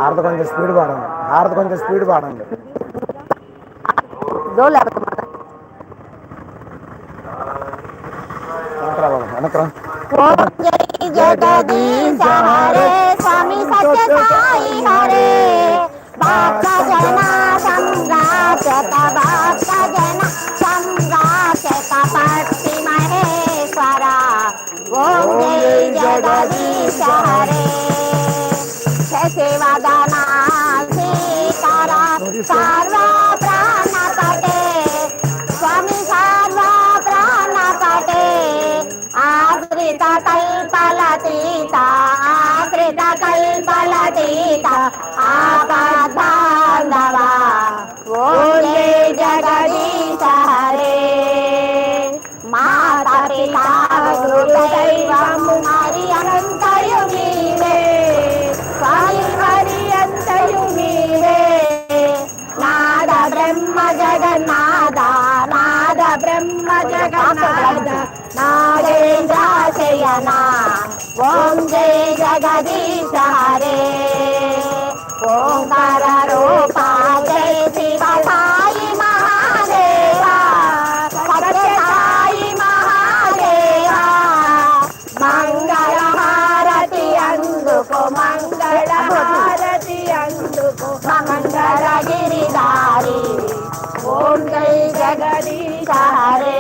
హారతి కొంచెం స్పీడ్ పాడండి, హారతి కొంచెం స్పీడ్ పాడండి. వెనకరా जगदीश हरे स्वामी सत्य साई हरे भक्त जना संराचक भक्त जना संराचक पट्टि महेश्वरा ओम जय जगदीश हरे शशिवदना श्रीकरा सर्व प्राण पटे स्वामी सर्व प्राण पटे आश्रित कल्पलतीता आश्रित कल्पलतीता आपद्बान्धवा ओम जय जगदीश हरे माता पिता गुरुदैवं हरियन्तयु नीवे स्वामी हरियन्तयु नीवे नाद ब्रह्म जगन्नाथ नाद ब्रह्म जगन्नाथ नागेन्द्र शयना ओम जय जगदीश हरे ओंकार रूपा जय शिव साई महादेवा सत्य साई महादेवा मंगल हारति अंदुको मंगल हारति अंदुको मंगल गिरिधारी ओम जय जगदीश हरे